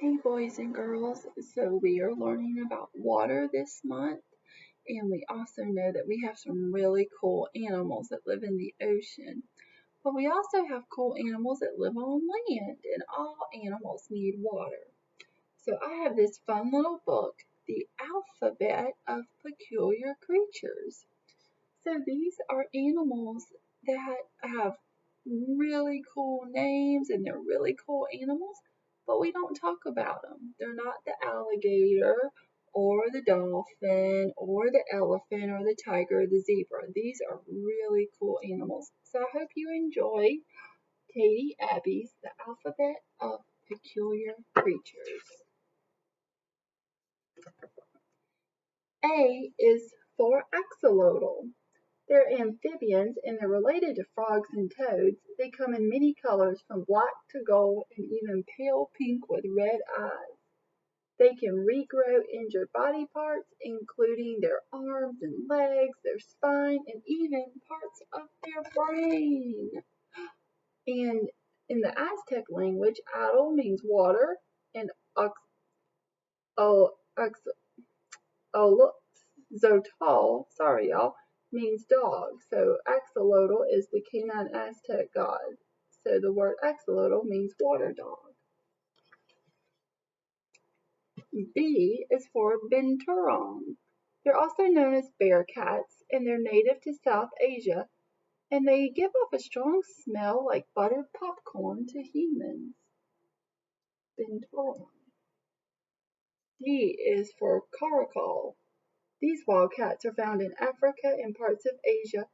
Hey boys and girls, so we are learning about water this month, and we also know that we have some really cool animals that live in the ocean. But we also have cool animals that live on land, and all animals need water. So I have this fun little book, The Alphabet of Peculiar Creatures. So these are animals that have really cool names and they're really cool animals, but we don't talk about them. They're not the alligator or the dolphin or the elephant or the tiger or the zebra. These are really cool animals. So I hope you enjoy Katie Abbey's The Alphabet of Peculiar Creatures. A is for axolotl. They're amphibians and they're related to frogs and toads. They come in many colors from black to gold and even pale pink with red eyes. They can regrow injured body parts, including their arms and legs, their spine, and even parts of their brain. And in the Aztec language, atl means water and Zotl, sorry y'all, means dog. So axolotl is the canine Aztec god. So the word axolotl means water dog. B is for binturong. They're also known as bear cats, and they're native to South Asia, and they give off a strong smell like buttered popcorn to humans. Binturong. D is for caracal. These wildcats are found in Africa and parts of Asia.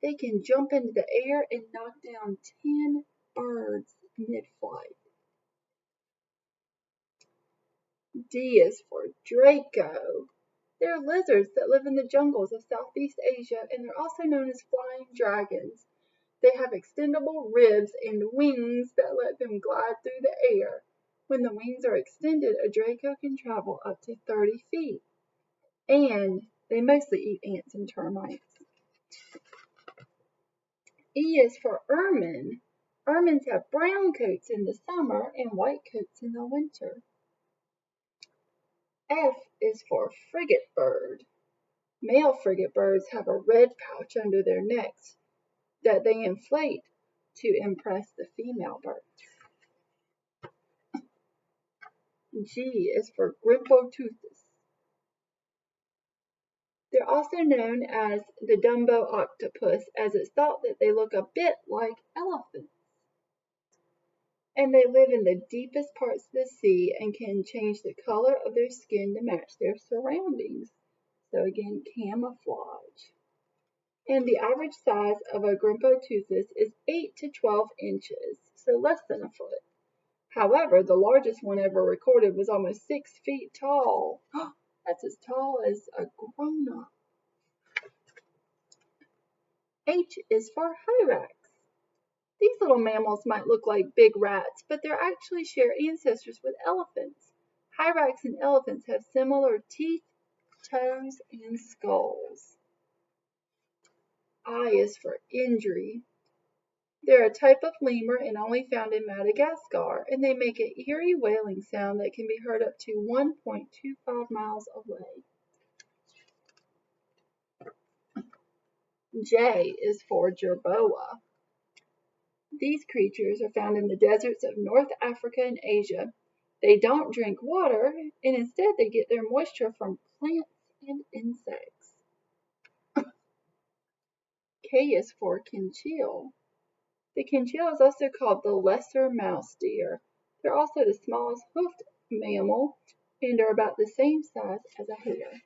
They can jump into the air and knock down 10 birds mid-flight. D is for Draco. They're lizards that live in the jungles of Southeast Asia, and they're also known as flying dragons. They have extendable ribs and wings that let them glide through the air. When the wings are extended, a Draco can travel up to 30 feet. And they mostly eat ants and termites. E is for ermine. Ermines have brown coats in the summer and white coats in the winter. F is for frigate bird. Male frigate birds have a red pouch under their necks that they inflate to impress the female birds. G is for Grimpoteuthis. They're also known as the Dumbo octopus, as it's thought that they look a bit like elephants. And they live in the deepest parts of the sea and can change the color of their skin to match their surroundings. So again, camouflage. And the average size of a Grimpoteuthis is 8 to 12 inches, so less than a foot. However, the largest one ever recorded was almost 6 feet tall. That's as tall as a grown-up. H is for Hyrax. These little mammals might look like big rats, but they actually share ancestors with elephants. Hyrax and elephants have similar teeth, toes, and skulls. I is for Indri. They're a type of lemur and only found in Madagascar, and they make an eerie wailing sound that can be heard up to 1.25 miles away. J is for Jerboa. These creatures are found in the deserts of North Africa and Asia. They don't drink water, and instead they get their moisture from plants and insects. K is for Kinchil. The Kinchil is also called the lesser mouse deer. They're also the smallest hoofed mammal and are about the same size as a hare,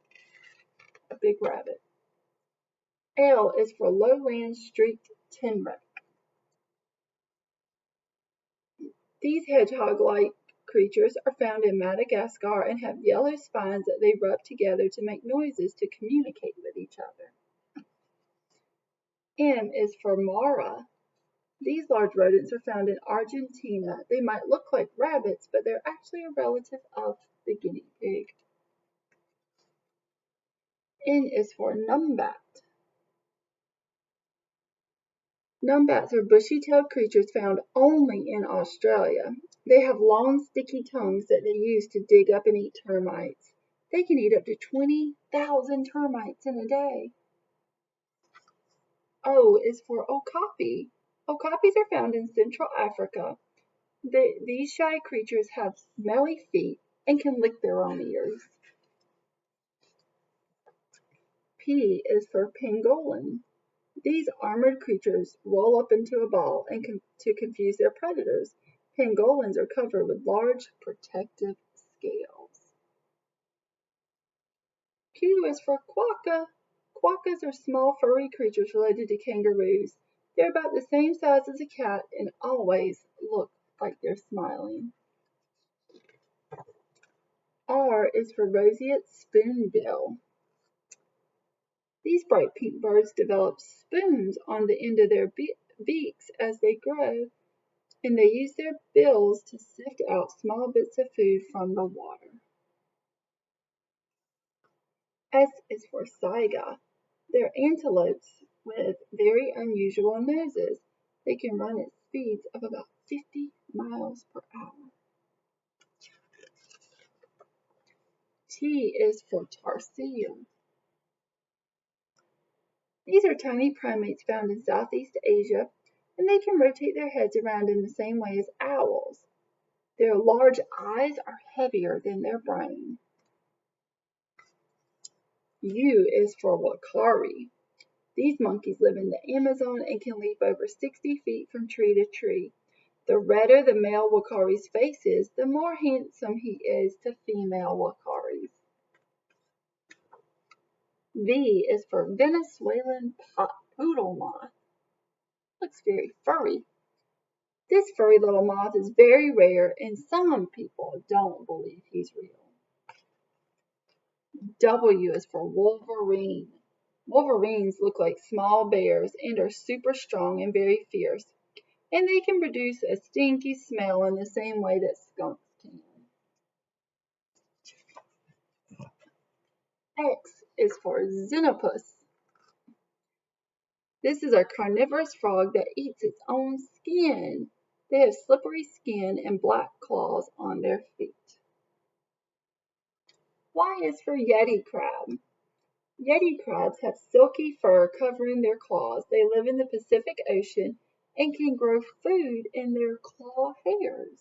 a big rabbit. L is for lowland streaked tinwreck. These hedgehog-like creatures are found in Madagascar and have yellow spines that they rub together to make noises to communicate with each other. M is for Mara. These large rodents are found in Argentina. They might look like rabbits, but they're actually a relative of the guinea pig. N is for Numbat. Numbats are bushy-tailed creatures found only in Australia. They have long, sticky tongues that they use to dig up and eat termites. They can eat up to 20,000 termites in a day. O is for okapi. Okapis are found in Central Africa. These shy creatures have smelly feet and can lick their own ears. P is for pangolin. These armored creatures roll up into a ball to confuse their predators. Pangolins are covered with large protective scales. Q is for quokka. Quokkas are small furry creatures related to kangaroos. They're about the same size as a cat and always look like they're smiling. R is for roseate spoonbill. These bright pink birds develop spoons on the end of their beaks as they grow, and they use their bills to sift out small bits of food from the water. S is for saiga. They're antelopes with very unusual noses. They can run at speeds of about 50 miles per hour. T is for tarsier. These are tiny primates found in Southeast Asia, and they can rotate their heads around in the same way as owls. Their large eyes are heavier than their brain. U is for wakari. These monkeys live in the Amazon and can leap over 60 feet from tree to tree. The redder the male wakari's face is, the more handsome he is to female wakaris. V is for Venezuelan poodle moth. Looks very furry. This furry little moth is very rare and some people don't believe he's real. W is for wolverine. Wolverines look like small bears and are super strong and very fierce, and they can produce a stinky smell in the same way that skunks can. X is for xenopus. This is a carnivorous frog that eats its own skin. They have slippery skin and black claws on their feet. Y is for yeti crab. Yeti crabs have silky fur covering their claws. They live in the Pacific Ocean and can grow food in their claw hairs.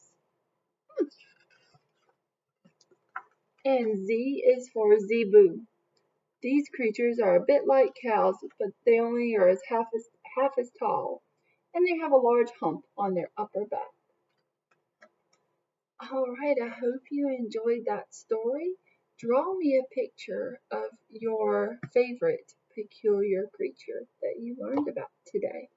And Z is for zebu. These creatures are a bit like cows, but they only are half as tall, and they have a large hump on their upper back. All right, I hope you enjoyed that story. Draw me a picture of your favorite peculiar creature that you learned about today.